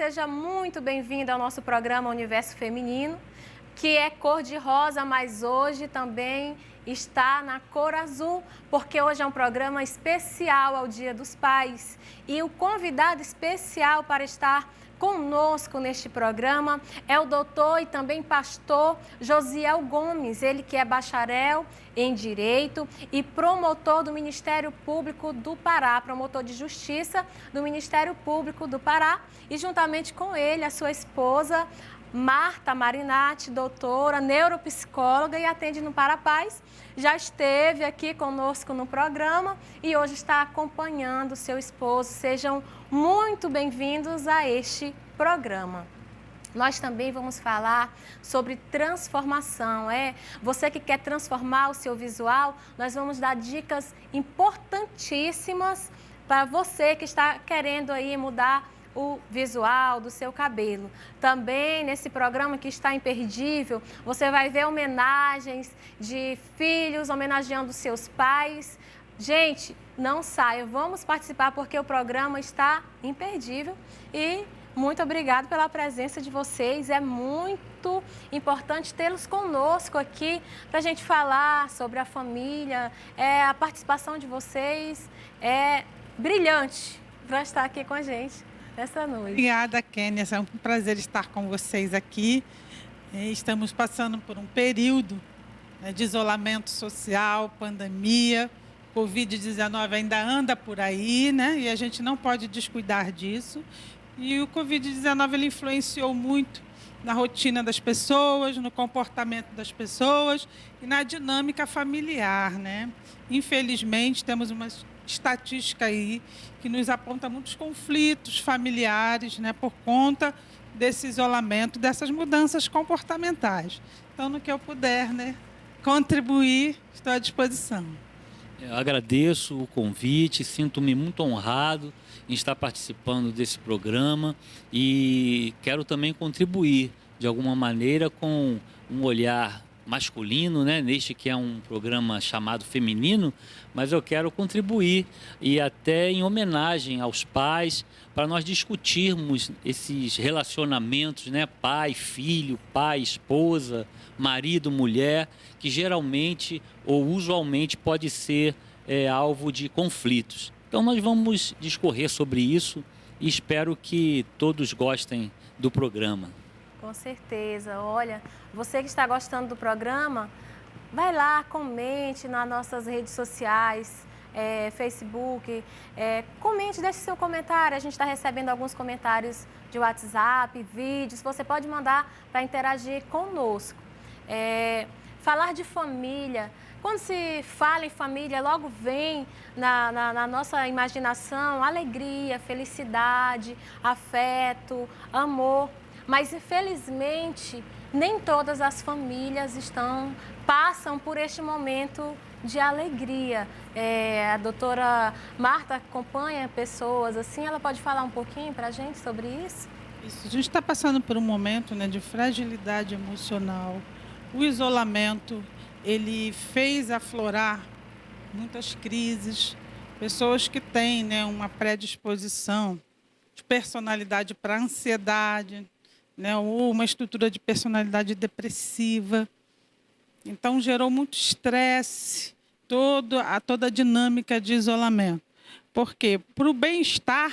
seja muito bem-vindo ao nosso programa Universo Feminino, que é cor de rosa, mas hoje também está na cor azul, porque hoje é um programa especial ao Dia dos Pais. E o convidado especial para estar conosco neste programa é o doutor e também pastor Josiel Gomes, ele que é bacharel em Direito e promotor do Ministério Público do Pará, promotor de Justiça do Ministério Público do Pará, e juntamente com ele, a sua esposa, Marta Marinatti, doutora, neuropsicóloga e atende no Parapaz, já esteve aqui conosco no programa e hoje está acompanhando seu esposo. Sejam muito bem-vindos a este programa. Nós também vamos falar sobre transformação. Você que quer transformar o seu visual, nós vamos dar dicas importantíssimas para você que está querendo aí mudar o visual do seu cabelo. Também nesse programa que está imperdível, você vai ver homenagens de filhos homenageando seus pais. Gente, não saia, vamos participar porque o programa está imperdível e muito obrigada pela presença de vocês. É muito importante tê-los conosco aqui para a gente falar sobre a família. A participação de vocês é brilhante para estar aqui com a gente nessa noite. Obrigada, Kênia. É um prazer estar com vocês aqui. Estamos passando por um período de isolamento social, pandemia. Covid-19 ainda anda por aí, né? E a gente não pode descuidar disso. E o Covid-19 ele influenciou muito na rotina das pessoas, no comportamento das pessoas e na dinâmica familiar, né? Infelizmente, temos uma estatística aí que nos aponta muitos conflitos familiares, né, por conta desse isolamento, dessas mudanças comportamentais. Então, no que eu puder, né, contribuir, estou à disposição. Eu agradeço o convite, sinto-me muito honrado em estar participando desse programa e quero também contribuir de alguma maneira com um olhar masculino, né? Neste que é um programa chamado feminino, mas eu quero contribuir e até em homenagem aos pais para nós discutirmos esses relacionamentos, né? Pai, filho, pai, esposa, marido, mulher, que geralmente ou usualmente pode ser alvo de conflitos. Então nós vamos discorrer sobre isso e espero que todos gostem do programa. Com certeza. Olha, você que está gostando do programa, vai lá, comente nas nossas redes sociais, Facebook, comente, deixe seu comentário. A gente está recebendo alguns comentários de WhatsApp, vídeos, você pode mandar para interagir conosco. Falar de família, quando se fala em família, logo vem na nossa imaginação alegria, felicidade, afeto, amor. Mas, infelizmente, nem todas as famílias passam por este momento de alegria. A doutora Marta acompanha pessoas assim, ela pode falar um pouquinho para a gente sobre isso? Isso, a gente está passando por um momento, né, de fragilidade emocional. O isolamento, ele fez aflorar muitas crises, pessoas que têm, né, uma predisposição de personalidade para ansiedade, né, ou uma estrutura de personalidade depressiva. Então, gerou muito estresse, toda a dinâmica de isolamento. Por quê? Para o bem-estar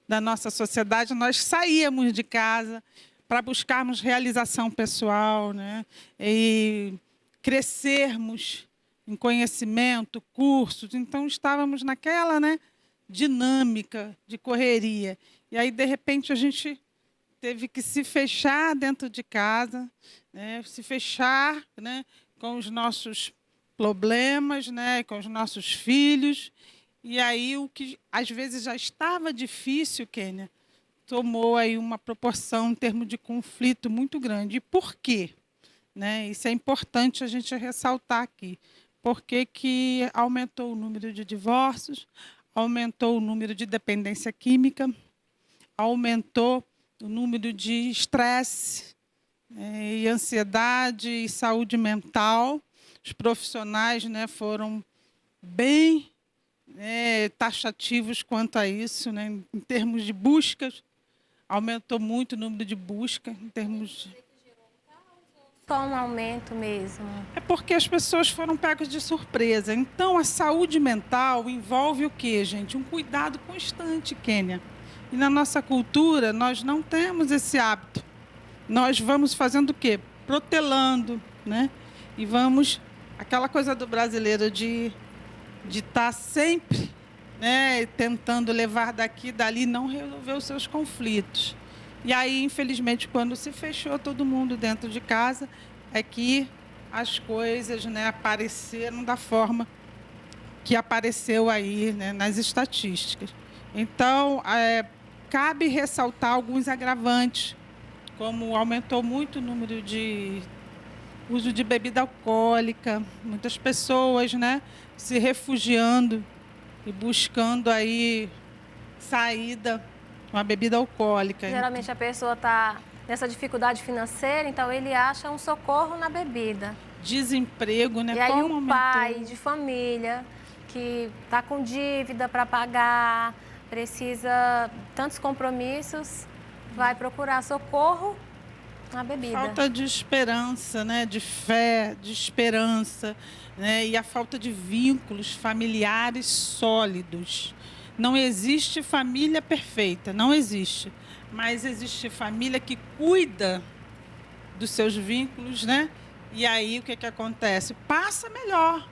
da nossa sociedade, nós saíamos de casa para buscarmos realização pessoal, né, e crescermos em conhecimento, cursos. Então, estávamos naquela, né, dinâmica de correria. E aí, de repente, a gente teve que se fechar dentro de casa, né? Se fechar, né, com os nossos problemas, né, com os nossos filhos. E aí o que às vezes já estava difícil, Kênia, tomou aí uma proporção em termos de conflito muito grande. E por quê? Né? Isso é importante a gente ressaltar aqui. Por que aumentou o número de divórcios, aumentou o número de dependência química, aumentou o número de estresse, e ansiedade e saúde mental. Os profissionais, né, foram bem taxativos quanto a isso, né, em termos de buscas aumentou muito o número de busca em termos... Só um aumento mesmo. É porque as pessoas foram pegas de surpresa. Então, a saúde mental envolve o quê, gente? Um cuidado constante, Kênia. E na nossa cultura, nós não temos esse hábito. Nós vamos fazendo o quê? Protelando, né? E vamos... Aquela coisa do brasileiro de estar sempre, né, tentando levar daqui e dali, não resolver os seus conflitos. E aí, infelizmente, quando se fechou todo mundo dentro de casa, é que as coisas, né, apareceram da forma que apareceu aí, né, nas estatísticas. Então, cabe ressaltar alguns agravantes, como aumentou muito o número de uso de bebida alcoólica, muitas pessoas, né, se refugiando e buscando aí saída com a bebida alcoólica. Geralmente a pessoa está nessa dificuldade financeira, então ele acha um socorro na bebida. Desemprego, né? E aí Como o pai de família que está com dívida para pagar, precisa tantos compromissos, vai procurar socorro na bebida. Falta de esperança, né? De fé, de esperança, né? E a falta de vínculos familiares sólidos. Não existe família perfeita, não existe. Mas existe família que cuida dos seus vínculos, né? E aí o que acontece? Passa melhor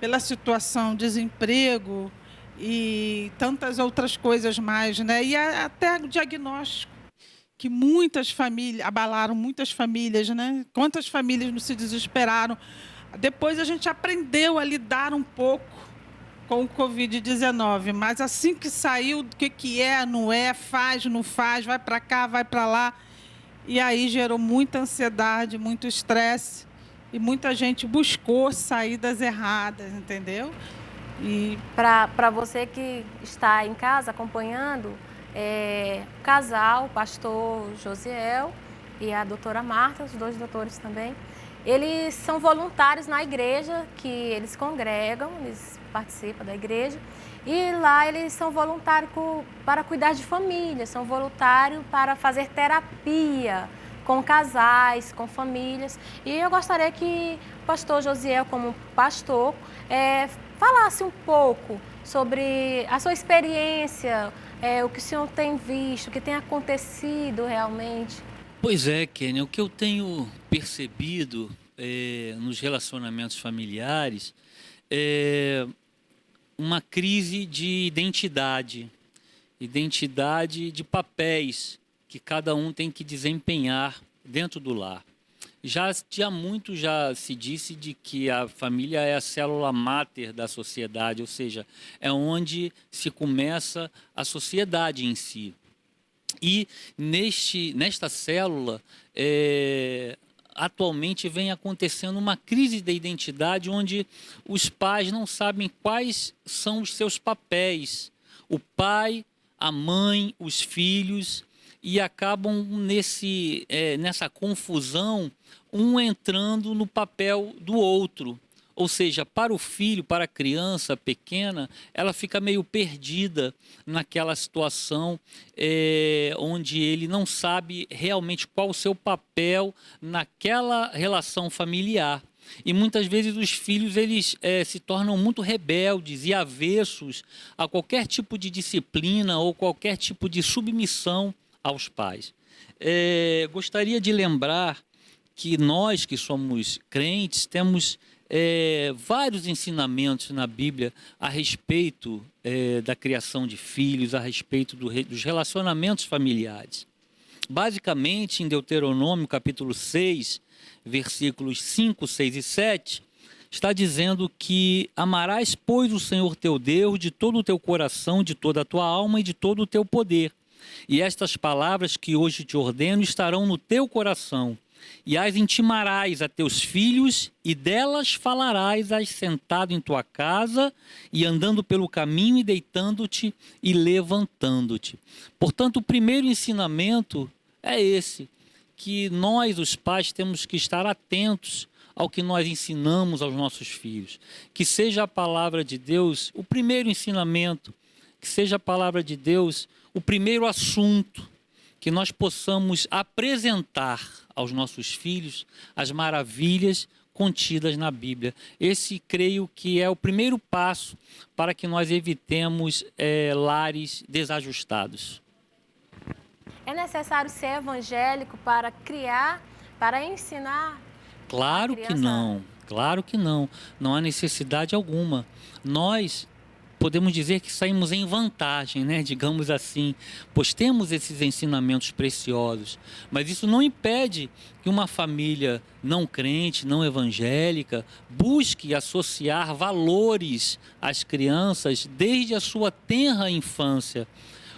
pela situação, desemprego e tantas outras coisas mais, né? E até o diagnóstico, que muitas famílias, abalaram muitas famílias, né? Quantas famílias não se desesperaram. Depois a gente aprendeu a lidar um pouco com o Covid-19, mas assim que saiu, o que é, não é, faz, não faz, vai para cá, vai para lá. E aí gerou muita ansiedade, muito estresse, e muita gente buscou saídas erradas, entendeu? E para você que está em casa acompanhando, o casal, o pastor Josiel e a doutora Marta, os dois doutores também, eles são voluntários na igreja, que eles congregam, eles participam da igreja, e lá eles são voluntários para cuidar de família, são voluntários para fazer terapia com casais, com famílias. E eu gostaria que o pastor Josiel, como pastor, falasse um pouco sobre a sua experiência, o que o senhor tem visto, o que tem acontecido realmente. Pois é, Kênia, o que eu tenho percebido nos relacionamentos familiares é uma crise de identidade de papéis que cada um tem que desempenhar dentro do lar. Já se disse de que a família é a célula máter da sociedade, ou seja, é onde se começa a sociedade em si. E nesta célula, atualmente vem acontecendo uma crise da identidade onde os pais não sabem quais são os seus papéis. O pai, a mãe, os filhos, e acabam nessa confusão, um entrando no papel do outro. Ou seja, para o filho, para a criança pequena, ela fica meio perdida naquela situação onde ele não sabe realmente qual o seu papel naquela relação familiar. E muitas vezes os filhos eles se tornam muito rebeldes e avessos a qualquer tipo de disciplina ou qualquer tipo de submissão aos pais. Gostaria de lembrar que nós que somos crentes temos vários ensinamentos na Bíblia a respeito da criação de filhos, a respeito dos relacionamentos familiares. Basicamente, em Deuteronômio, capítulo 6, versículos 5, 6 e 7, está dizendo que amarás, pois, o Senhor teu Deus de todo o teu coração, de toda a tua alma e de todo o teu poder. E estas palavras que hoje te ordeno estarão no teu coração, e as intimarás a teus filhos, e delas falarás assentado em tua casa, e andando pelo caminho, e deitando-te e levantando-te. Portanto, o primeiro ensinamento é esse, que nós, os pais, temos que estar atentos ao que nós ensinamos aos nossos filhos. Que seja a palavra de Deus o primeiro ensinamento, que seja a palavra de Deus o primeiro assunto, que nós possamos apresentar aos nossos filhos as maravilhas contidas na Bíblia. Esse, creio que é o primeiro passo para que nós evitemos lares desajustados. É necessário ser evangélico para criar, para ensinar? Claro que não, claro que não. Não há necessidade alguma. Nós podemos dizer que saímos em vantagem, né? Digamos assim, pois temos esses ensinamentos preciosos. Mas isso não impede que uma família não crente, não evangélica, busque associar valores às crianças desde a sua tenra infância.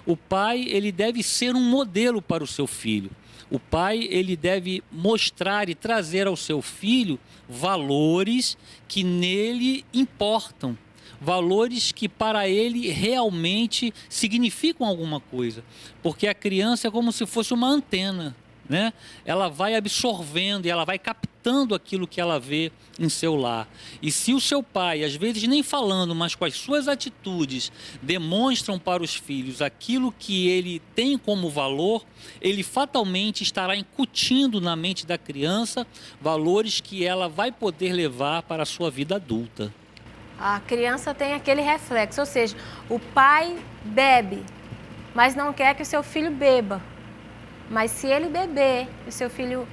O pai, ele deve ser um modelo para o seu filho. O pai, ele deve mostrar e trazer ao seu filho valores que nele importam. Valores que para ele realmente significam alguma coisa. Porque a criança é como se fosse uma antena, né? Ela vai absorvendo e ela vai captando aquilo que ela vê em seu lar. E se o seu pai, às vezes nem falando, mas com as suas atitudes, demonstram para os filhos aquilo que ele tem como valor, ele fatalmente estará incutindo na mente da criança valores que ela vai poder levar para a sua vida adulta. A criança tem aquele reflexo, ou seja, o pai bebe, mas não quer que o seu filho beba. Mas se ele beber e o seu filho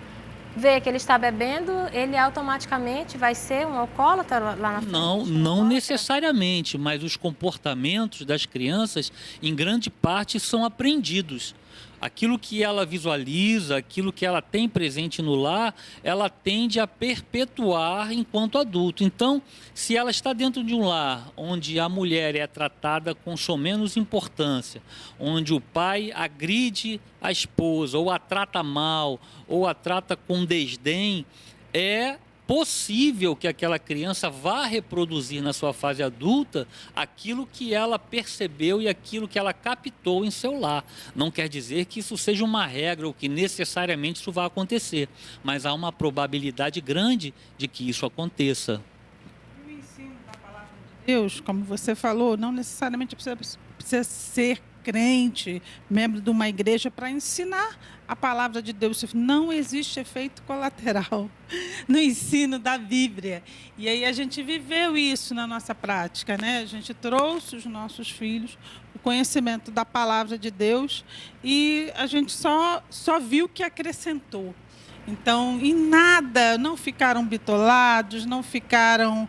vê que ele está bebendo, ele automaticamente vai ser um alcoólatra lá na frente? Não necessariamente, mas os comportamentos das crianças, em grande parte, são aprendidos. Aquilo que ela visualiza, aquilo que ela tem presente no lar, ela tende a perpetuar enquanto adulto. Então, se ela está dentro de um lar onde a mulher é tratada com somenos importância, onde o pai agride a esposa, ou a trata mal, ou a trata com desdém, é possível que aquela criança vá reproduzir na sua fase adulta aquilo que ela percebeu e aquilo que ela captou em seu lar. Não quer dizer que isso seja uma regra ou que necessariamente isso vá acontecer, mas há uma probabilidade grande de que isso aconteça. O ensino da palavra de Deus, como você falou, não necessariamente precisa ser crente, membro de uma igreja para ensinar a palavra de Deus. Não existe efeito colateral no ensino da Bíblia. E aí a gente viveu isso na nossa prática, né? A gente trouxe os nossos filhos o conhecimento da palavra de Deus e a gente só viu que acrescentou. Então, em nada, não ficaram bitolados, não ficaram,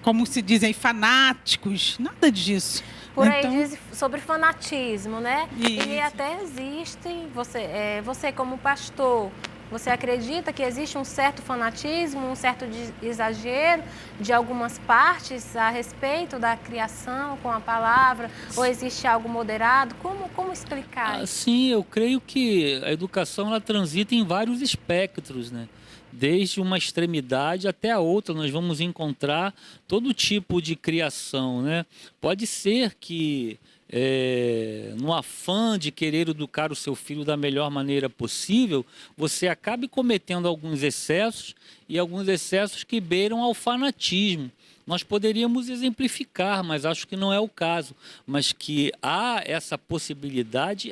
como se dizem, fanáticos, nada disso. Por aí diz sobre fanatismo, né? Isso. E até existe, você como pastor, você acredita que existe um certo fanatismo, um certo exagero de algumas partes a respeito da criação com a palavra? Ou existe algo moderado? Como explicar isso? Sim, eu creio que a educação ela transita em vários espectros, né? Desde uma extremidade até a outra, nós vamos encontrar todo tipo de criação, né? Pode ser que, no afã de querer educar o seu filho da melhor maneira possível, você acabe cometendo alguns excessos e alguns excessos que beiram ao fanatismo. Nós poderíamos exemplificar, mas acho que não é o caso. Mas que há essa possibilidade,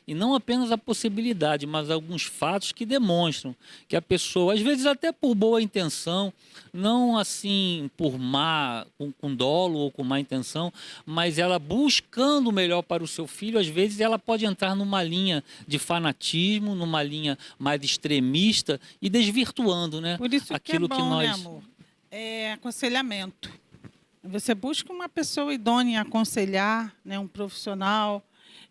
e não apenas a possibilidade, mas alguns fatos que demonstram que a pessoa, às vezes até por boa intenção, não assim por com dolo ou com má intenção, mas ela buscando o melhor para o seu filho, às vezes ela pode entrar numa linha de fanatismo, numa linha mais extremista e desvirtuando, né? Por isso aquilo que é bom, nós... né, amor? É aconselhamento. Você busca uma pessoa idônea a aconselhar, né, um profissional,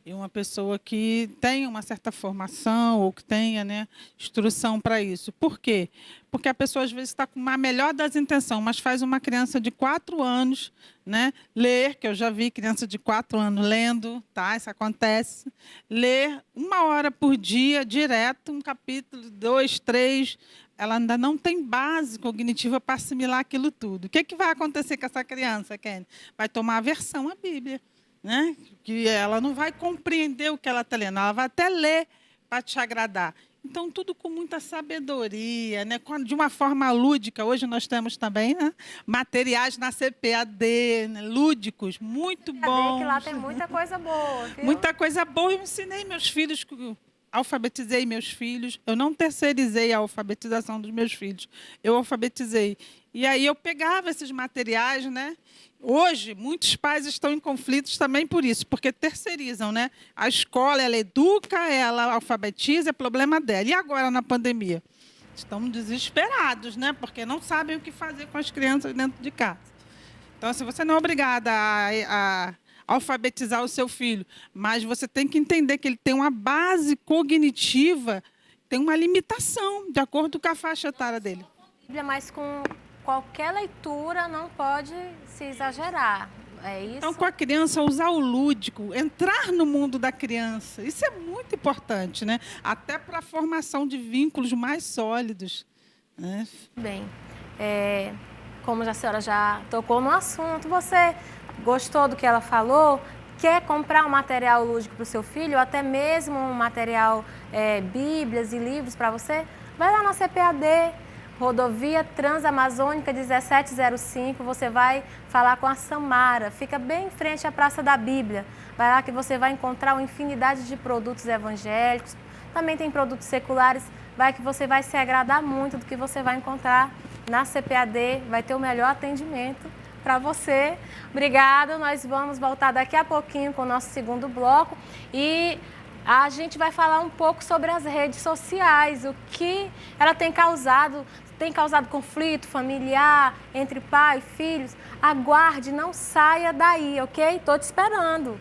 e uma pessoa que tenha uma certa formação ou que tenha, né, instrução para isso. Por quê? Porque a pessoa, às vezes, está com a melhor das intenções, mas faz uma criança de 4 anos, né, ler, que eu já vi criança de 4 anos lendo, tá? Isso acontece. Ler 1 hora por dia, direto, um capítulo, 2, 3... ela ainda não tem base cognitiva para assimilar aquilo tudo. O que vai acontecer com essa criança, Kenny? Vai tomar aversão à Bíblia, né? Que ela não vai compreender o que ela está lendo, ela vai até ler para te agradar. Então, tudo com muita sabedoria, né? De uma forma lúdica. Hoje nós temos também, né, materiais na CPAD, né, lúdicos, muito bons. Que lá tem muita coisa boa, viu? Muita coisa boa. Eu ensinei meus filhos, alfabetizei meus filhos. Eu não terceirizei a alfabetização dos meus filhos. Eu alfabetizei. E aí eu pegava esses materiais, né? Hoje, muitos pais estão em conflitos também por isso, porque terceirizam, né? A escola, ela educa, ela alfabetiza, é problema dela. E agora, na pandemia? Estão desesperados, né? Porque não sabem o que fazer com as crianças dentro de casa. Então, assim, você não é obrigada a alfabetizar o seu filho, mas você tem que entender que ele tem uma base cognitiva, tem uma limitação, de acordo com a faixa etária dele. Mas com qualquer leitura não pode se exagerar, é isso? Então, com a criança, usar o lúdico, entrar no mundo da criança, isso é muito importante, né? Até para a formação de vínculos mais sólidos, né? Bem, como a senhora já tocou no assunto, você gostou do que ela falou? Quer comprar um material lúdico para o seu filho, ou até mesmo um material, bíblias e livros para você? Vai lá na CPAD, Rodovia Transamazônica 1705, você vai falar com a Samara, fica bem em frente à Praça da Bíblia. Vai lá que você vai encontrar uma infinidade de produtos evangélicos, também tem produtos seculares, vai que você vai se agradar muito do que você vai encontrar na CPAD, vai ter o melhor atendimento para você. Obrigada, nós vamos voltar daqui a pouquinho com o nosso segundo bloco e a gente vai falar um pouco sobre as redes sociais, o que ela tem causado conflito familiar entre pai e filhos. Aguarde, não saia daí, ok? Estou te esperando.